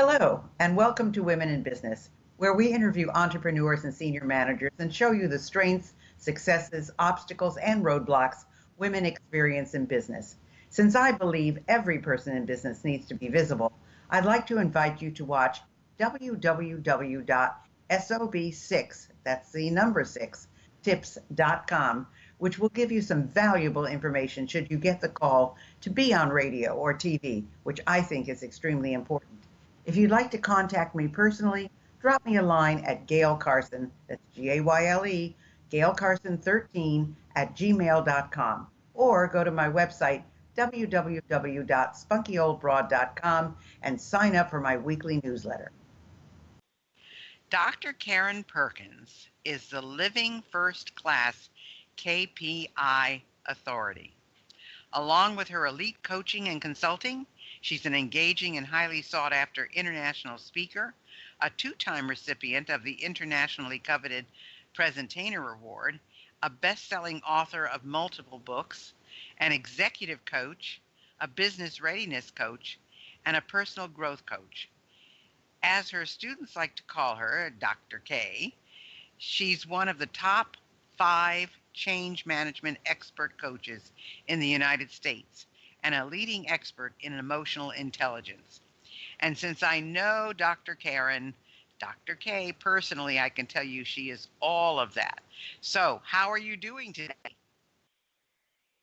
Hello, and welcome to Women in Business, where we interview entrepreneurs and senior managers and show you the strengths, successes, obstacles, and roadblocks women experience in business. Since I believe every person in business needs to be visible, I'd like to invite you to watch www.sob6, that's the number 6, tips.com, which will give you some valuable information should you get the call to be on radio or TV, which I think is extremely important. If you'd like to contact me personally, drop me a line at Gayle Carson, that's Gayle, Gayle Carson 13 at gmail.com, or go to my website, www.spunkyoldbroad.com, and sign up for my weekly newsletter. Dr. Karen Perkins is the Living Firs Class KPI authority. Along with her elite coaching and consulting, she's an engaging and highly sought-after international speaker, a two-time recipient of the internationally coveted Presentainer Award, a best-selling author of multiple books, an executive coach, a business readiness coach, and a personal growth coach. As her students like to call her, Dr. K, she's one of the top 5 change management expert coaches in the United States and a leading expert in emotional intelligence. And since I know Dr. K personally, I can tell you she is all of that. So, how are you doing today?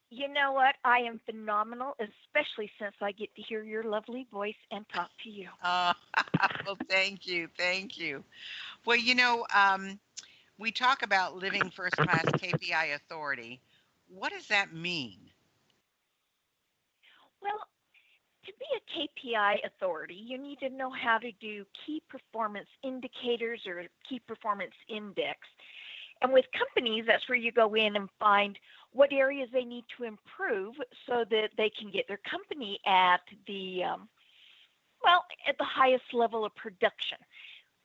You know what? I am phenomenal, especially since I get to hear your lovely voice and talk to you. Well, thank you. Thank you. Well, we talk about Living Firs Class KPI authority. What does that mean? Well, to be a KPI authority, you need to know how to do key performance indicators or key performance index. And with companies, that's where you go in and find what areas they need to improve so that they can get their company at the highest level of production.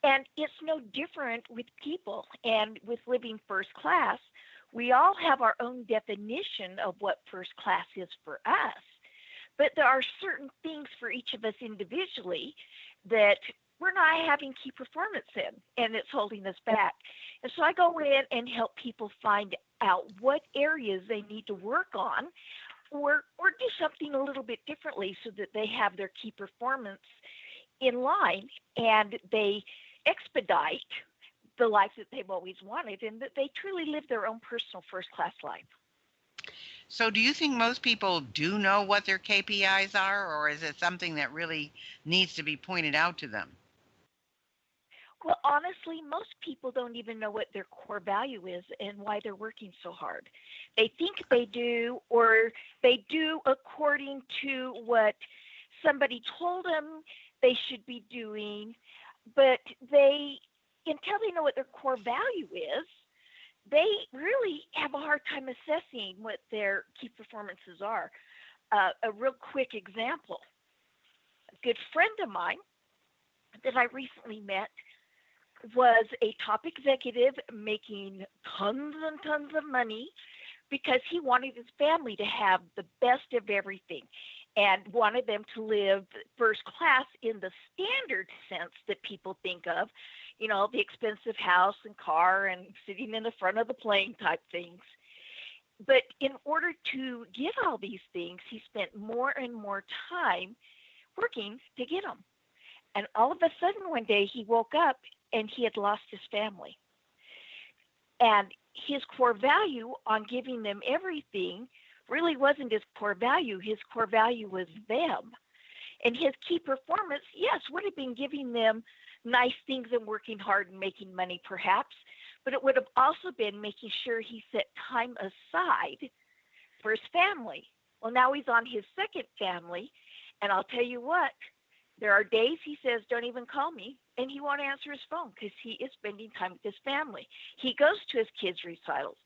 And it's no different with people. And with Living First Class, we all have our own definition of what first class is for us. But there are certain things for each of us individually that we're not having key performance in, and it's holding us back. And so I go in and help people find out what areas they need to work on or do something a little bit differently so that they have their key performance in line and they expedite the life that they've always wanted and that they truly live their own personal first-class life. So do you think most people do know what their KPIs are, or is it something that really needs to be pointed out to them? Well, honestly, most people don't even know what their core value is and why they're working so hard. They think they do, or they do according to what somebody told them they should be doing, but until they know what their core value is, they really have a hard time assessing what their key performances are. A real quick example, a good friend of mine that I recently met was a top executive making tons and tons of money because he wanted his family to have the best of everything and wanted them to live first class in the standard sense that people think of, the expensive house and car and sitting in the front of the plane type things. But in order to get all these things, he spent more and more time working to get them. And all of a sudden one day he woke up and he had lost his family. And his core value on giving them everything really wasn't his core value. His core value was them. And his key performance, yes, would have been giving them nice things and working hard and making money perhaps, but it would have also been making sure he set time aside for his family. Well, now he's on his second family, and I'll tell you what, there are days he says, don't even call me, and he won't answer his phone because he is spending time with his family. He goes to his kids' recitals,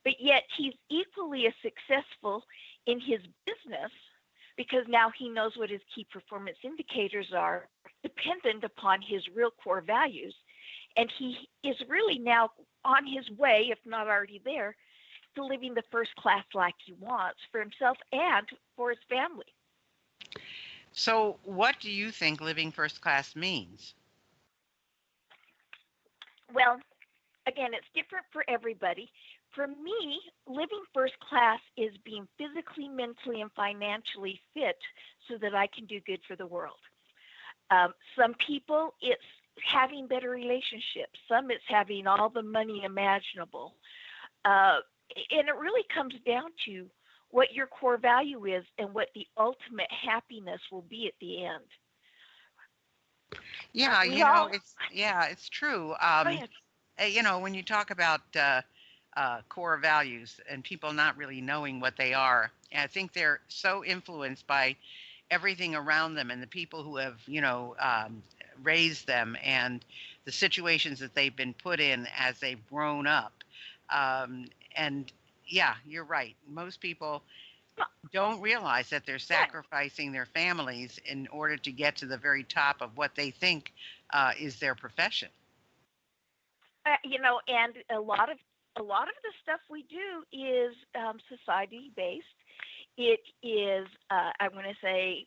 but yet he's equally as successful in his business because now he knows what his key performance indicators are dependent upon his real core values. And he is really now on his way, if not already there, to living the first class life he wants for himself and for his family. So, what do you think living first class means? Well, again, it's different for everybody. For me, living first class is being physically, mentally, and financially fit so that I can do good for the world. Some people, it's having better relationships. Some, it's having all the money imaginable. Uh, and it really comes down to what your core value is and what the ultimate happiness will be at the end. Yeah, We all, it's true. go ahead. When you talk about core values and people not really knowing what they are, I think they're so influenced by everything around them and the people who have, raised them and the situations that they've been put in as they've grown up. And yeah, you're right. Most people don't realize that they're Yeah, sacrificing their families in order to get to the very top of what they think is their profession. and a lot of the stuff we do is society based. It is, I want to say,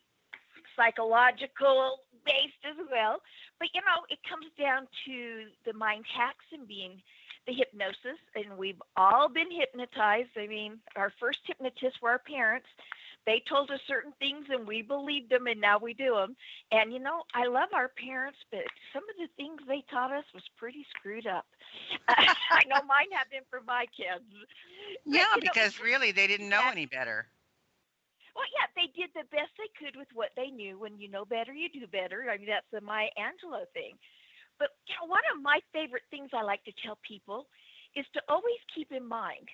psychological based as well. But it comes down to the mind hacks and being the hypnosis, and we've all been hypnotized. I mean, our first hypnotists were our parents. They told us certain things and we believed them, and now we do them. And I love our parents, but some of the things they taught us was pretty screwed up. I know mine have been for my kids. But Yeah, it because comes really they didn't know back. any better. Well, yeah, they did the best they could with what they knew. When you know better, you do better. I mean, that's the Maya Angelou thing. But one of my favorite things I like to tell people is to always keep in mind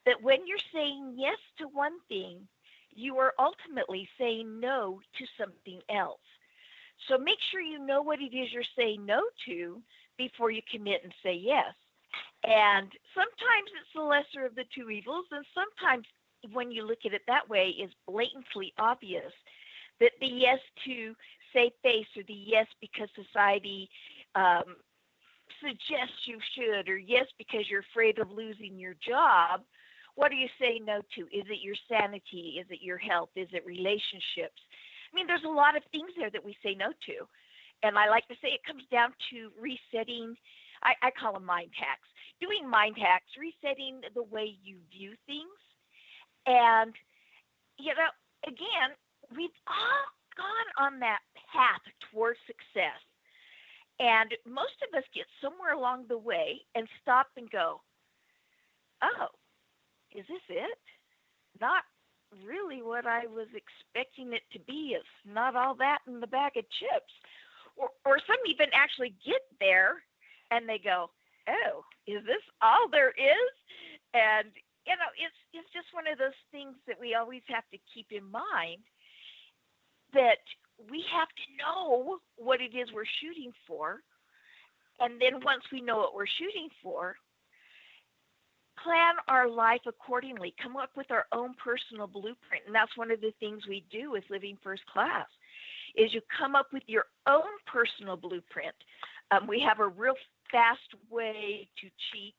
that when you're saying yes to one thing, you are ultimately saying no to something else. So make sure you know what it is you're saying no to before you commit and say yes. And sometimes it's the lesser of the two evils, and sometimes when you look at it that way is blatantly obvious that the yes to save face or the yes because society um, suggests you should, or yes because you're afraid of losing your job. What are you saying no to? Is it your sanity? Is it your health? Is it relationships? I mean, there's a lot of things there that we say no to. And I like to say it comes down to resetting. I call them mind hacks. Doing mind hacks, resetting the way you view things. And, you know, again, we've all gone on that path towards success. And most of us get somewhere along the way and stop and go, oh, is this it? Not really what I was expecting it to be. It's not all that in the bag of chips. Or some even actually get there and they go, oh, is this all there is? And, it's just one of those things that we always have to keep in mind, that we have to know what it is we're shooting for. And then once we know what we're shooting for, plan our life accordingly, come up with our own personal blueprint. And that's one of the things we do with Living First Class, is you come up with your own personal blueprint. We have a real fast way to cheat,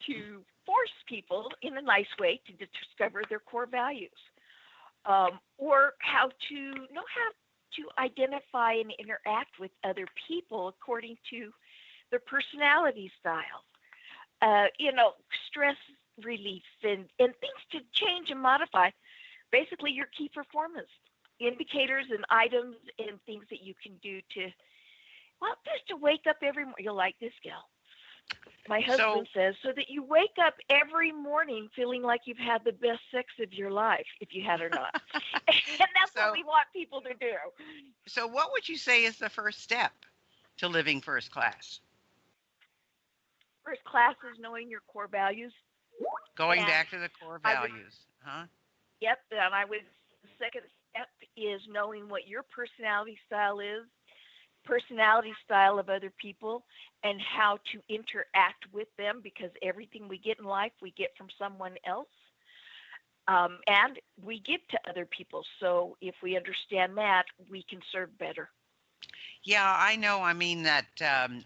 to force people in a nice way to discover their core values, or how to identify and interact with other people according to their personality styles. Stress relief and things to change and modify. Basically, your key performance indicators and items and things that you can do just to wake up every morning. You'll like this, Gail. My So, husband says, so that you wake up every morning feeling like you've had the best sex of your life, if you had or not. And that's what so, we want people to do. so, what would you say is the first step to living first class? First class is knowing your core values. Going And back to the core I would, values, huh? yep, and I would, the second step is knowing what your personality style is, personality style of other people, and how to interact with them, because everything we get in life we get from someone else, and we give to other people. So if we understand that, we can serve better. Yeah, I know. I mean that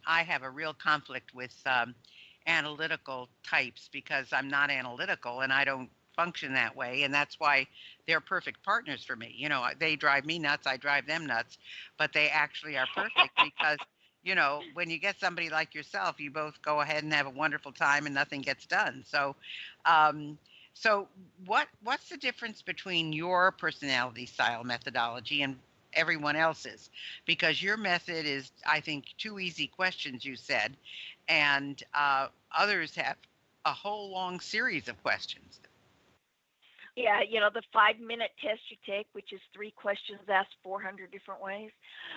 I have a real conflict with analytical types because I'm not analytical and I don't function that way, and that's why they're perfect partners for me. They drive me nuts, I drive them nuts, but they actually are perfect because when you get somebody like yourself, you both go ahead and have a wonderful time and nothing gets done. Um, so what's the difference between your personality style methodology and everyone else's? Because your method is, I think, two easy questions you said, and others have a whole long series of questions. Yeah, the 5-minute test you take, which is 3 questions asked 400 different ways.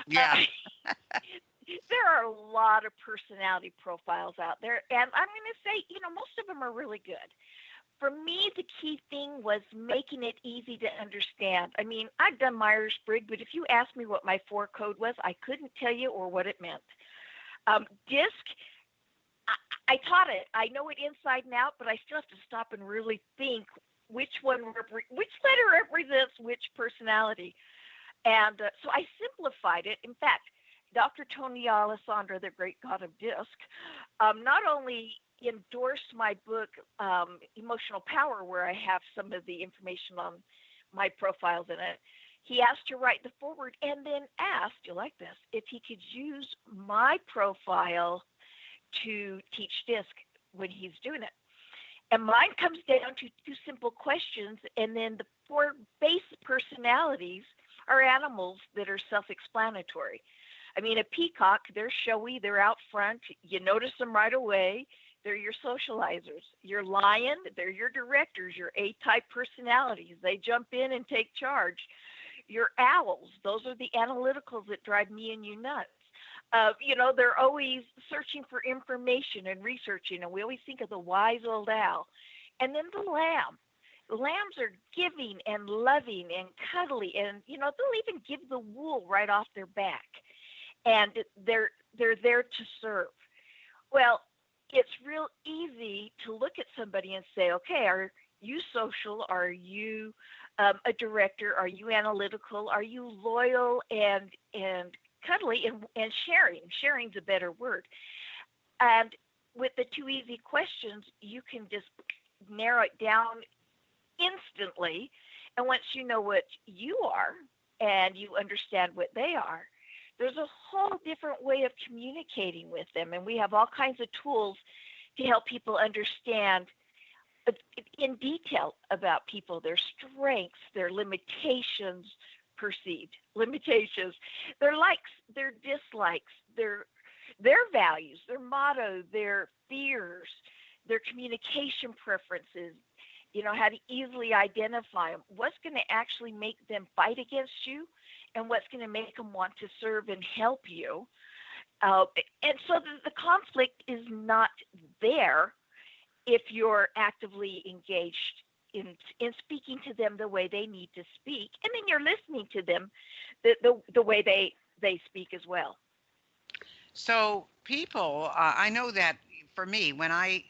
Uh, Yeah. there are a lot of personality profiles out there, and I'm going to say, most of them are really good. For me, the key thing was making it easy to understand. I mean, I've done Myers-Briggs, but if you asked me what my 4 code was, I couldn't tell you or what it meant. DISC, I taught it. I know it inside and out, but I still have to stop and really think which letter represents which personality. And so I simplified it. In fact, Dr. Tony Alessandro, the great god of DISC, not only endorsed my book, Emotional Power, where I have some of the information on my profiles in it, he asked to write the foreword and then asked, you like this, if he could use my profile to teach DISC when he's doing it. And mine comes down to 2 simple questions, and then the 4 base personalities are animals that are self-explanatory. I mean, a peacock, they're showy, they're out front, you notice them right away, they're your socializers. Your lion, they're your directors, your A-type personalities, they jump in and take charge. Your owls, those are the analyticals that drive me and you nuts. They're always searching for information and researching, and we always think of the wise old owl. And then the lamb. The lambs are giving and loving and cuddly, and they'll even give the wool right off their back, and they're there to serve. Well, it's real easy to look at somebody and say, okay, are you social? Are you a director? Are you analytical? Are you loyal and cuddly and sharing? Sharing's a better word. And with the 2 easy questions, you can just narrow it down instantly. And once you know what you are and you understand what they are, there's a whole different way of communicating with them. And we have all kinds of tools to help people understand in detail about people, their strengths, their limitations, perceived limitations, their likes, their dislikes, their values, their motto, their fears, their communication preferences, how to easily identify them, what's going to actually make them fight against you, and what's going to make them want to serve and help you. And so the conflict is not there if you're actively engaged in speaking to them the way they need to speak, and then you're listening to them the way they speak as well. So people, I know that for me, when I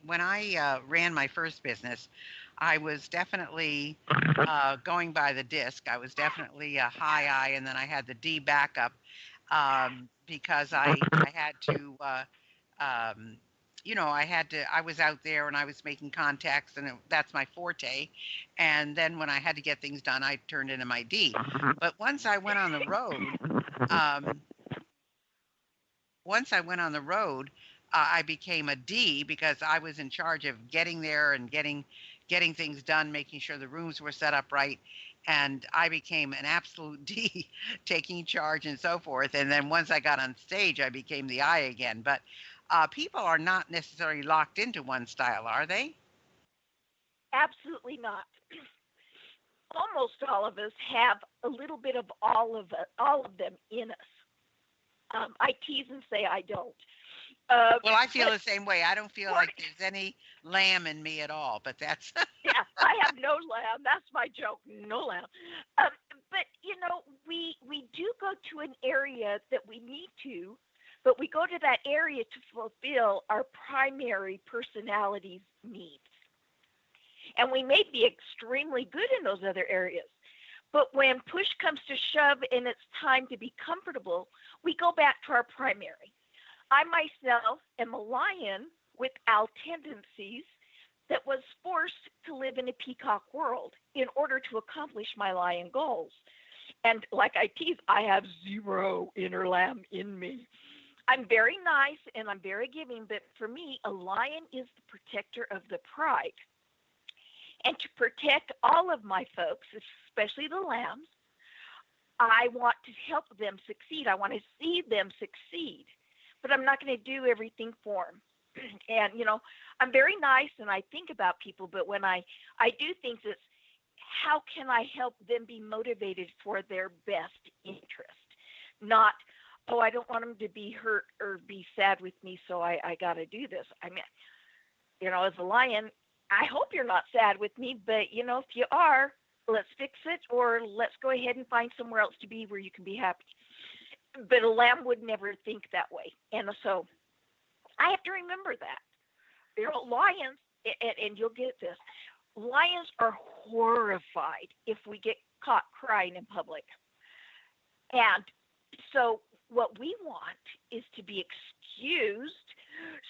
ran my first business, I was definitely going by the DISC. I was definitely a high I, and then I had the D backup because I had to. I was out there and I was making contacts, and that's my forte. And then when I had to get things done, I turned into my D. But once I went on the road, I became a D because I was in charge of getting there and getting things done, making sure the rooms were set up right. And I became an absolute D, taking charge and so forth. And then once I got on stage, I became the I again. But people are not necessarily locked into one style, are they? Absolutely not. Almost all of us have a little bit of all of them in us. I tease and say I don't. Well, I feel the same way. I don't feel like there's any lamb in me at all, but that's... Yeah, I have no lamb. That's my joke, no lamb. But, we do go to an area that we need to, but we go to that area to fulfill our primary personality's needs. And we may be extremely good in those other areas. But when push comes to shove and it's time to be comfortable, we go back to our primary. I myself am a lion with owl tendencies, that was forced to live in a peacock world in order to accomplish my lion goals. And like I tease, I have zero inner lamb in me. I'm very nice and I'm very giving, but for me, a lion is the protector of the pride. And to protect all of my folks, especially the lambs, I want to help them succeed. I want to see them succeed, but I'm not going to do everything for them. And, I'm very nice and I think about people, but when I do things, it's how can I help them be motivated for their best interest? Not, oh, I don't want them to be hurt or be sad with me, so I got to do this. I mean, as a lion, I hope you're not sad with me, but, if you are, let's fix it, or let's go ahead and find somewhere else to be where you can be happy. But a lamb would never think that way. And so I have to remember that. Lions, and you'll get this, lions are horrified if we get caught crying in public. And so what we want is to be excused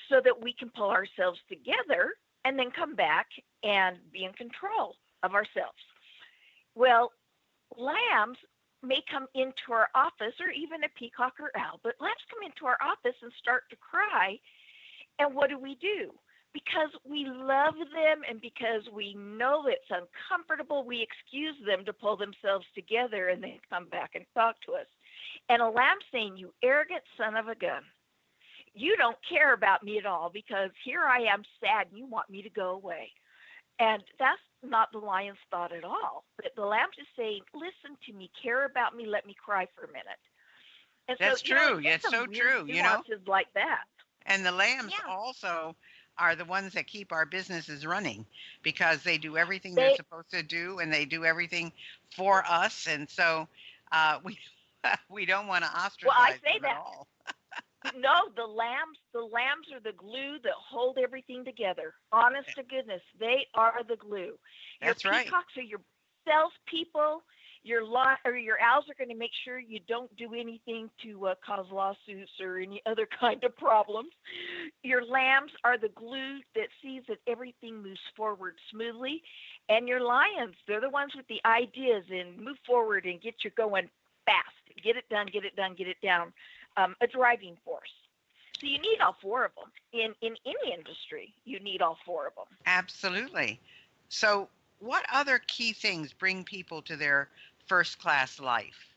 so that we can pull ourselves together and then come back and be in control of ourselves. Well, lambs may come into our office, or even a peacock or owl, but lambs come into our office and start to cry. And what do? Because we love them and because we know it's uncomfortable, we excuse them to pull themselves together and then come back and talk to us. And a lamb saying, you arrogant son of a gun, you don't care about me at all because here I am sad and you want me to go away. And that's not the lion's thought at all. But the lamb's just saying, listen to me, care about me, let me cry for a minute. And That's true. It's so true, nuances like that. And the lambs also are the ones that keep our businesses running because they do everything they're supposed to do and they do everything for us. And so we don't want to ostracize them at all. No, the lambs are the glue that hold everything together. Honest to goodness, they are the glue. That's right. Your peacocks are your salespeople. Your owls are going to make sure you don't do anything to cause lawsuits or any other kind of problems. Your lambs are the glue that sees that everything moves forward smoothly. And your lions, they're the ones with the ideas and move forward and get you going fast. Get it done, get it done, get it down. A driving force. So you need all four of them. In any industry, you need all four of them. Absolutely. So what other key things bring people to their first class life?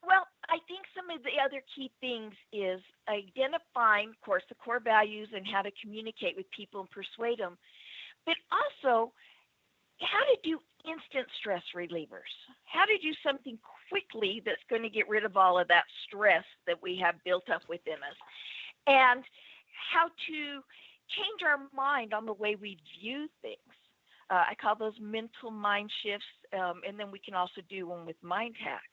Well, I think some of the other key things is identifying, of course, the core values and how to communicate with people and persuade them, but also how to do instant stress relievers, how to do something quickly that's going to get rid of all of that stress that we have built up within us, and how to change our mind on the way we view things. I call those mental mind shifts, and then we can also do one with mind hacks.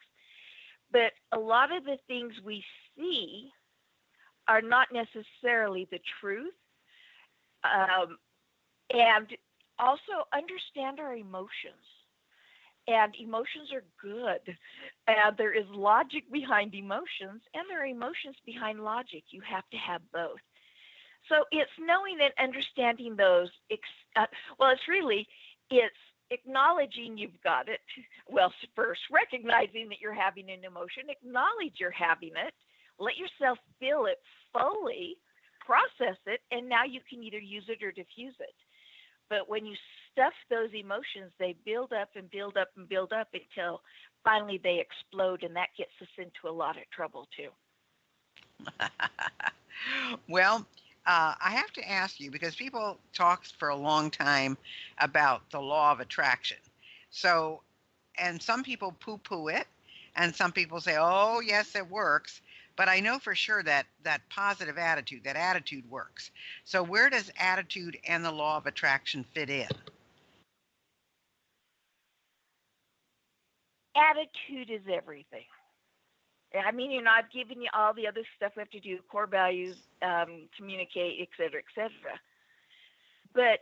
But a lot of the things we see are not necessarily the truth, and also understand our emotions. And emotions are good. And there is logic behind emotions, and there are emotions behind logic. You have to have both. So it's knowing and understanding those. It's acknowledging you've got it. Well, first, recognizing that you're having an emotion. Acknowledge you're having it. Let yourself feel it fully. Process it. And now you can either use it or diffuse it. But when you stuff those emotions, they build up and build up and build up until finally they explode, and that gets us into a lot of trouble too. Well, I have to ask you, because people talk for a long time about the law of attraction. So, and some people poo-poo it, and some people say, oh, yes, it works. But I know for sure that positive attitude, that attitude works. So where does attitude and the law of attraction fit in? Attitude is everything. I mean, I've given you all the other stuff we have to do, core values, communicate, et cetera, But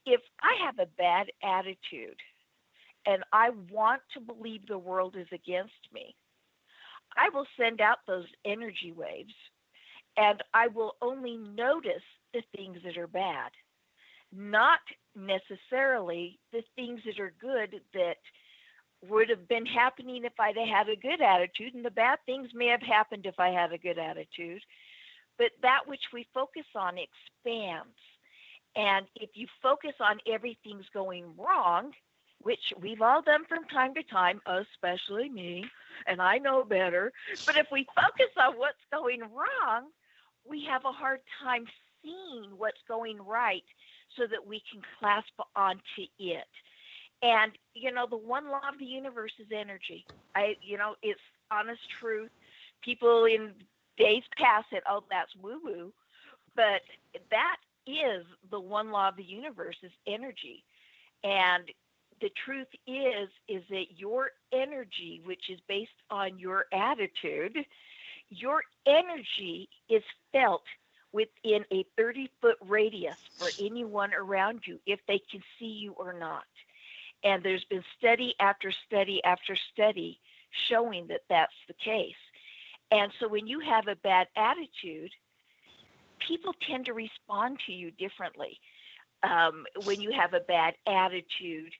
if I have a bad attitude and I want to believe the world is against me, I will send out those energy waves And I will only notice the things that are bad, not necessarily the things that are good that would have been happening if I'd had a good attitude, and the bad things may have happened if I had a good attitude. But that which we focus on expands. And if you focus on everything's going wrong, which we've all done from time to time, especially me, and I know better, but if we focus on what's going wrong, we have a hard time seeing what's going right so that we can clasp onto it. And, the one law of the universe is energy. It's honest truth. People in days past said, oh, that's woo-woo. But that is the one law of the universe is energy. And the truth is that your energy, which is based on your attitude, your energy is felt within a 30-foot radius for anyone around you, if they can see you or not. And there's been study after study after study showing that that's the case. And so when you have a bad attitude, people tend to respond to you differently. When you have a bad attitude,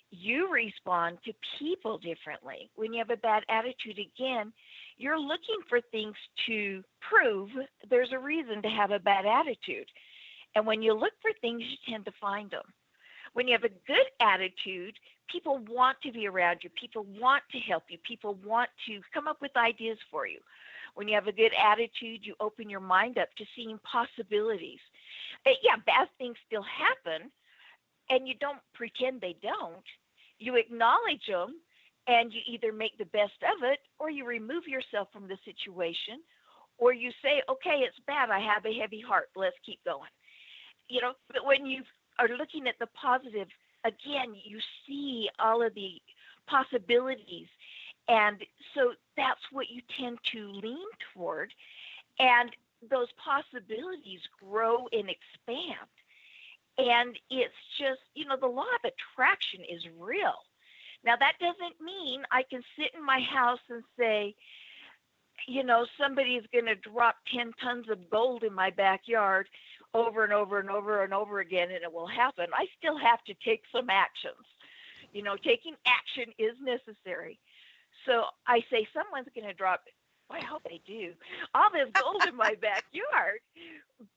you respond to people differently. When you have a bad attitude, again, you're looking for things to prove there's a reason to have a bad attitude. And when you look for things, you tend to find them. When you have a good attitude, people want to be around you. People want to help you. People want to come up with ideas for you. When you have a good attitude, you open your mind up to seeing possibilities. Bad things still happen, and you don't pretend they don't. You acknowledge them, and you either make the best of it, or you remove yourself from the situation, or you say, okay, it's bad. I have a heavy heart. Let's keep going. But when you are looking at the positive, again, you see all of the possibilities. And so that's what you tend to lean toward. And those possibilities grow and expand. And it's just, the law of attraction is real. Now, that doesn't mean I can sit in my house and say, somebody's going to drop 10 tons of gold in my backyard over and over and over and over again, and it will happen. I still have to take some actions. Taking action is necessary. So I say someone's going to drop, I hope they do, all this gold in my backyard.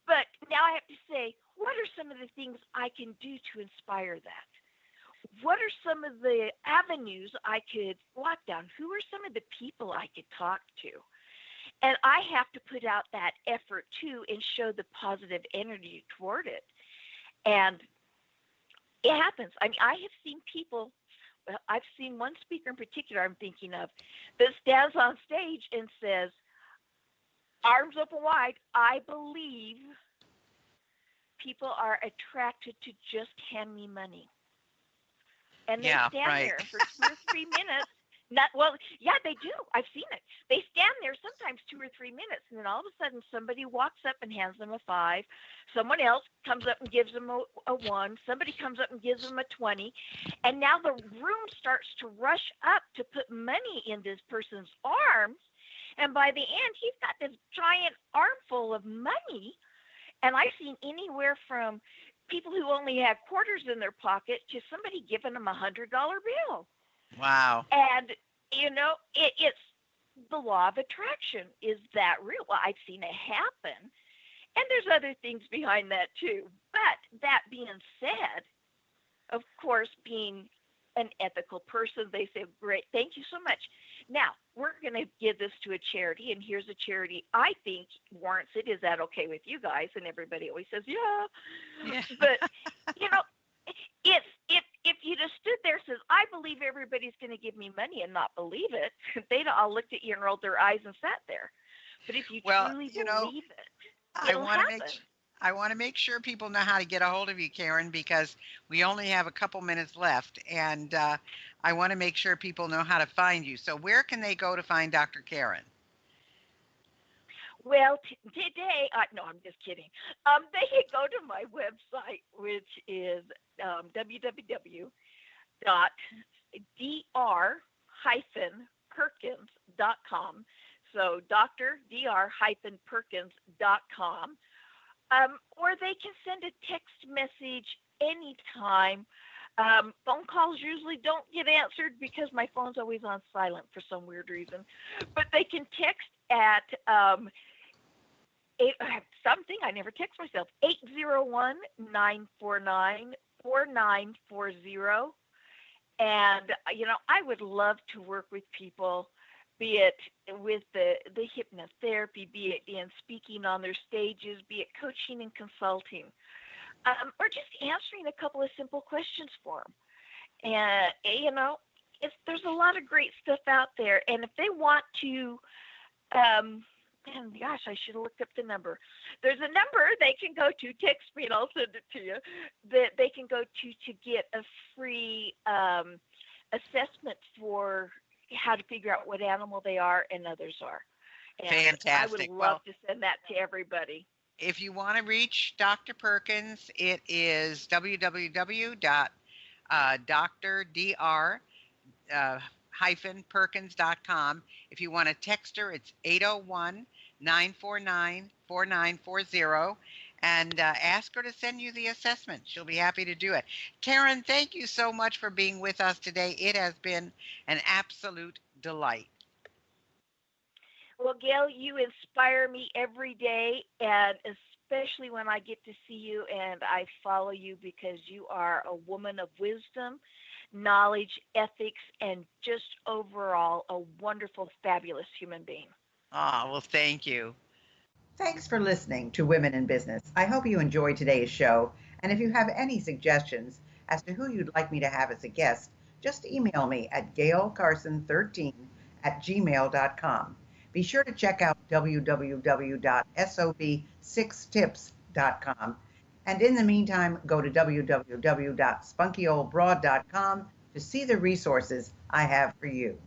But now I have to say, what are some of the things I can do to inspire that? What are some of the avenues I could walk down? Who are some of the people I could talk to? And I have to put out that effort too and show the positive energy toward it. And it happens. I mean, I have seen people, I've seen one speaker in particular I'm thinking of that stands on stage and says, arms open wide, I believe people are attracted to just hand me money. And they stand there for 2 or 3 minutes. They do. I've seen it. They stand there sometimes 2 or 3 minutes, and then all of a sudden somebody walks up and hands them a 5. Someone else comes up and gives them a 1. Somebody comes up and gives them a 20. And now the room starts to rush up to put money in this person's arms. And by the end, he's got this giant armful of money. And I've seen anywhere from people who only had quarters in their pocket to somebody giving them $100 bill. Wow. And, it's the law of attraction. Is that real? Well, I've seen it happen. And there's other things behind that too. But that being said, of course, being an ethical person, they say, great, thank you so much. Now, we're going to give this to a charity, and here's a charity I think warrants it. Is that okay with you guys? And everybody always says, yeah. But, if you just stood there and says, I believe everybody's going to give me money and not believe it, they'd all looked at you and rolled their eyes and sat there. But if you truly believe it, it'll happen. I want to make sure people know how to get a hold of you, Karen, because we only have a couple minutes left, and I want to make sure people know how to find you. So where can they go to find Dr. Karen? Well, today, no, I'm just kidding. They can go to my website, which is www.dr-perkins.com. So So dr.perkins.com. Or they can send a text message anytime. Phone calls usually don't get answered because my phone's always on silent for some weird reason. But they can text at something I never text myself, 801-949-4940. And, I would love to work with people, be it with the hypnotherapy, be it in speaking on their stages, be it coaching and consulting, or just answering a couple of simple questions for them. And, there's a lot of great stuff out there. And if they want to, and gosh, I should have looked up the number. There's a number they can go to, text me and I'll send it to you, that they can go to get a free assessment for how to figure out what animal they are and others are. And Fantastic. I would love to send that to everybody. If you want to reach Dr. Perkins, it is www.dr-perkins.com. If you want to text her, it's 801-949-4940, and ask her to send you the assessment. She'll be happy to do it. Karen, thank you so much for being with us today. It has been an absolute delight. Well, Gayle, you inspire me every day, and especially when I get to see you and I follow you, because you are a woman of wisdom, knowledge, ethics, and just overall a wonderful, fabulous human being. Oh, well, thank you. Thanks for listening to Women in Business. I hope you enjoyed today's show. And if you have any suggestions as to who you'd like me to have as a guest, just email me at gaylecarson13@gmail.com. Be sure to check out www.sob6tips.com. And in the meantime, go to www.spunkyoldbroad.com to see the resources I have for you.